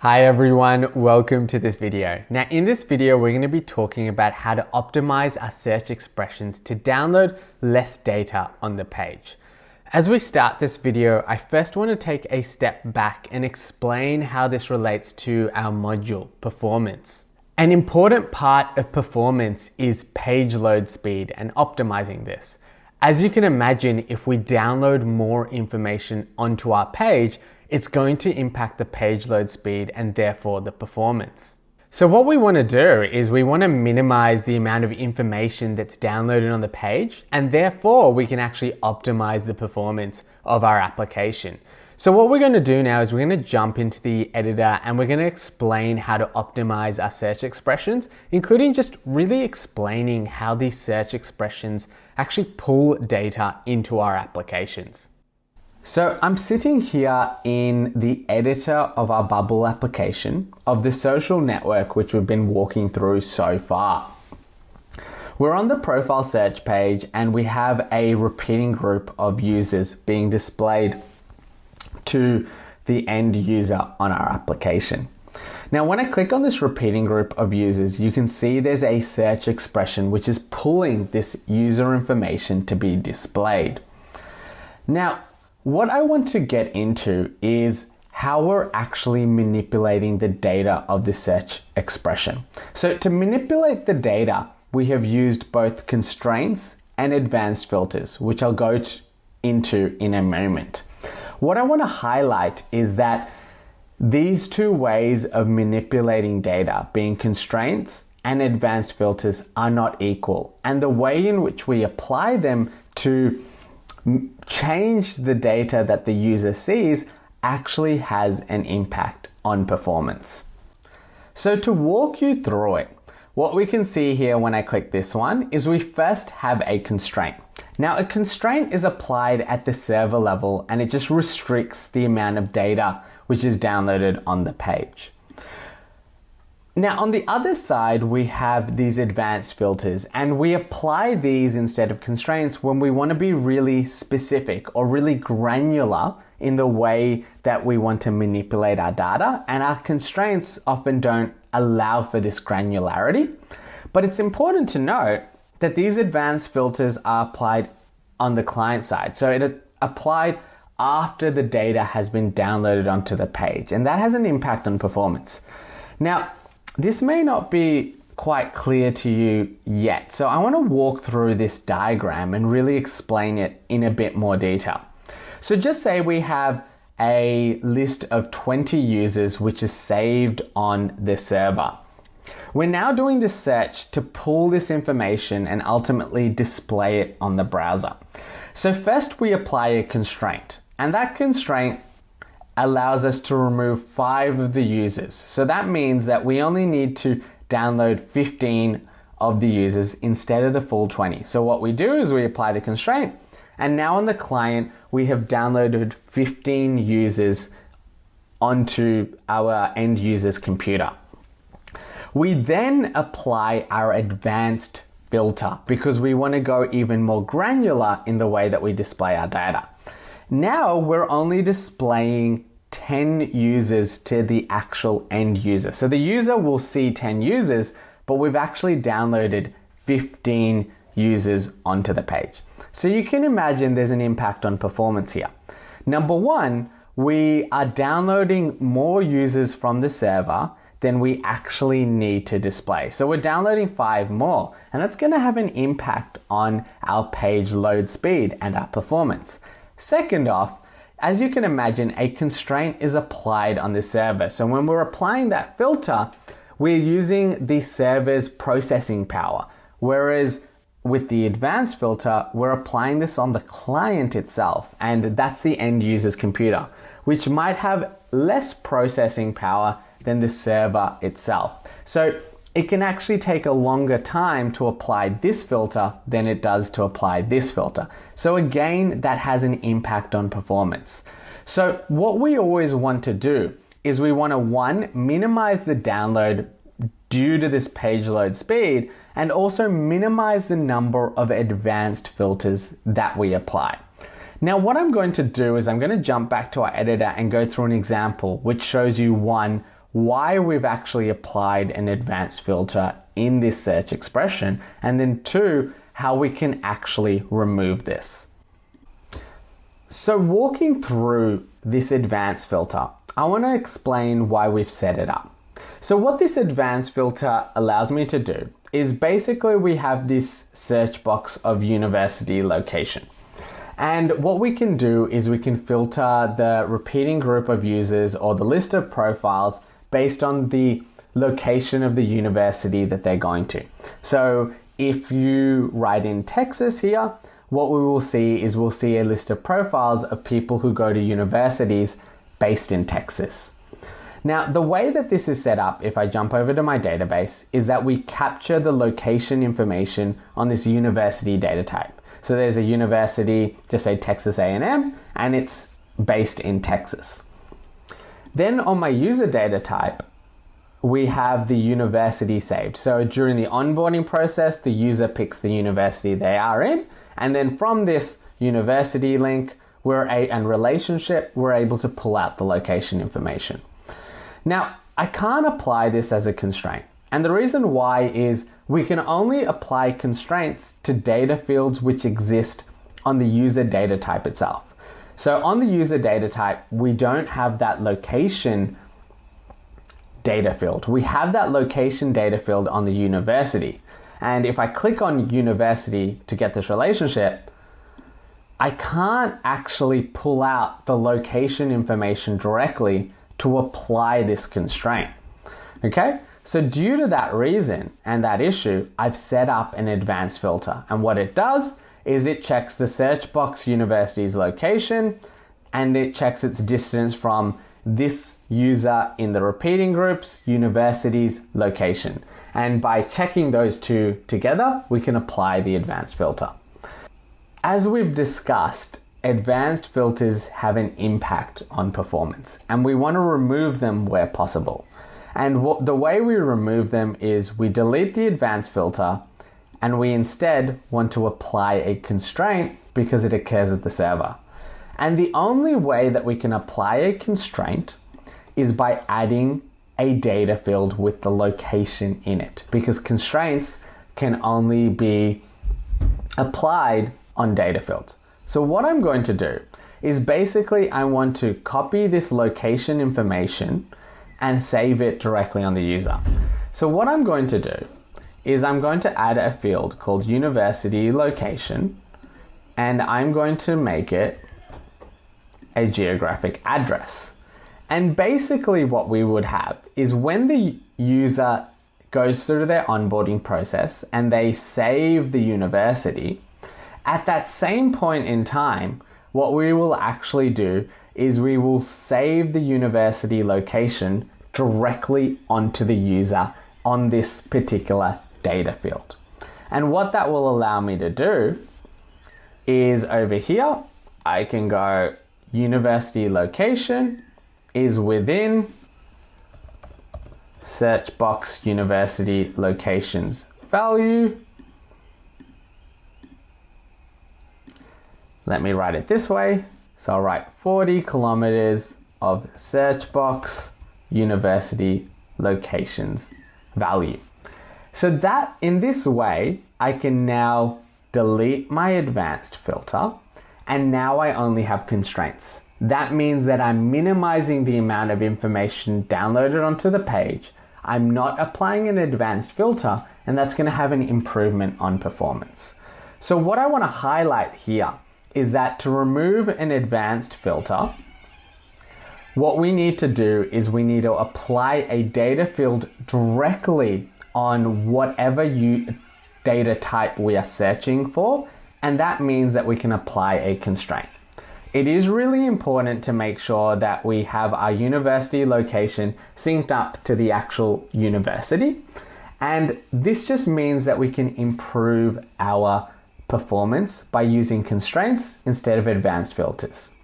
Hi everyone, welcome to this video. Now in this video, we're going to be talking about how to optimize our search expressions to download less data on the page. As we start this video, I first want to take a step back and explain how this relates to our module, performance. An important part of performance is page load speed and optimizing this. As you can imagine, if we download more information onto our page, it's going to impact the page load speed and therefore the performance. So what we want to do is we want to minimize the amount of information that's downloaded on the page, and therefore we can actually optimize the performance of our application. So what we're going to do now is we're going to jump into the editor and we're going to explain how to optimize our search expressions, including just really explaining how these search expressions actually pull data into our applications. So I'm sitting here in the editor of our Bubble application of the social network which we've been walking through so far. We're on the profile search page and we have a repeating group of users being displayed to the end user on our application. Now, when I click on this repeating group of users, you can see there's a search expression which is pulling this user information to be displayed. Now, what I want to get into is how we're actually manipulating the data of the search expression. So to manipulate the data, we have used both constraints and advanced filters, which I'll go into in a moment. What I want to highlight is that these two ways of manipulating data, being constraints and advanced filters, are not equal. And the way in which we apply them to change the data that the user sees actually has an impact on performance. So to walk you through it, what we can see here when I click this one is we first have a constraint. Now a constraint is applied at the server level and it just restricts the amount of data which is downloaded on the page. Now on the other side, we have these advanced filters and we apply these instead of constraints when we want to be really specific or really granular in the way that we want to manipulate our data, and our constraints often don't allow for this granularity. But it's important to note that these advanced filters are applied on the client side. So it is applied after the data has been downloaded onto the page, and that has an impact on performance. Now, this may not be quite clear to you yet, so I want to walk through this diagram and really explain it in a bit more detail. So just say we have a list of 20 users which is saved on the server. We're now doing this search to pull this information and ultimately display it on the browser. So first we apply a constraint, and that constraint allows us to remove 5 of the users. So that means that we only need to download 15 of the users instead of the full 20. So what we do is we apply the constraint, and now on the client, we have downloaded 15 users onto our end user's computer. We then apply our advanced filter because we want to go even more granular in the way that we display our data. Now we're only displaying 10 users to the actual end user. So the user will see 10 users, but we've actually downloaded 15 users onto the page. So you can imagine there's an impact on performance here. Number one, we are downloading more users from the server than we actually need to display. So we're downloading 5 more, and that's going to have an impact on our page load speed and our performance. Second off, as you can imagine, a constraint is applied on the server. So when we're applying that filter, we're using the server's processing power. Whereas with the advanced filter, we're applying this on the client itself, and that's the end user's computer, which might have less processing power than the server itself. So it can actually take a longer time to apply this filter than it does to apply this filter. So again, that has an impact on performance. So what we always want to do is we want to, one, minimize the download due to this page load speed, and also minimize the number of advanced filters that we apply. Now what I'm going to do is I'm going to jump back to our editor and go through an example which shows you, one, why we've actually applied an advanced filter in this search expression, and then 2, how we can actually remove this. So walking through this advanced filter, I want to explain why we've set it up. So what this advanced filter allows me to do is basically we have this search box of university location. And what we can do is we can filter the repeating group of users or the list of profiles based on the location of the university that they're going to. So if you write in Texas here, what we will see is we'll see a list of profiles of people who go to universities based in Texas. Now, the way that this is set up, if I jump over to my database, is that we capture the location information on this university data type. So there's a university, just say Texas A&M, and it's based in Texas. Then on my user data type, we have the university saved. So during the onboarding process, the user picks the university they are in, and then from this university link and relationship, we're able to pull out the location information. Now, I can't apply this as a constraint. And the reason why is we can only apply constraints to data fields which exist on the user data type itself. So on the user data type, we don't have that location data field. We have that location data field on the university. And if I click on university to get this relationship, I can't actually pull out the location information directly to apply this constraint. Okay? So due to that reason and that issue, I've set up an advanced filter. And what it does is it checks the search box university's location and it checks its distance from this user in the repeating groups, university's location. And by checking those two together, we can apply the advanced filter. As we've discussed, advanced filters have an impact on performance and we want to remove them where possible. And the way we remove them is we delete the advanced filter and we instead want to apply a constraint because it occurs at the server. And the only way that we can apply a constraint is by adding a data field with the location in it, because constraints can only be applied on data fields. So what I'm going to do is basically I want to copy this location information and save it directly on the user. So what I'm going to do is I'm going to add a field called university location and I'm going to make it a geographic address. And basically what we would have is when the user goes through their onboarding process and they save the university, at that same point in time, what we will actually do is we will save the university location directly onto the user on this particular data field. And what that will allow me to do is over here, I can go university location is within search box university locations value. Let me write it this way. So I'll write 40 kilometers of search box university locations value. So that in this way, I can now delete my advanced filter and now I only have constraints. That means that I'm minimizing the amount of information downloaded onto the page. I'm not applying an advanced filter and that's going to have an improvement on performance. So what I want to highlight here is that to remove an advanced filter, what we need to do is we need to apply a data field directly on whatever data type we are searching for, and that means that we can apply a constraint. It is really important to make sure that we have our university location synced up to the actual university, and this just means that we can improve our performance by using constraints instead of advanced filters.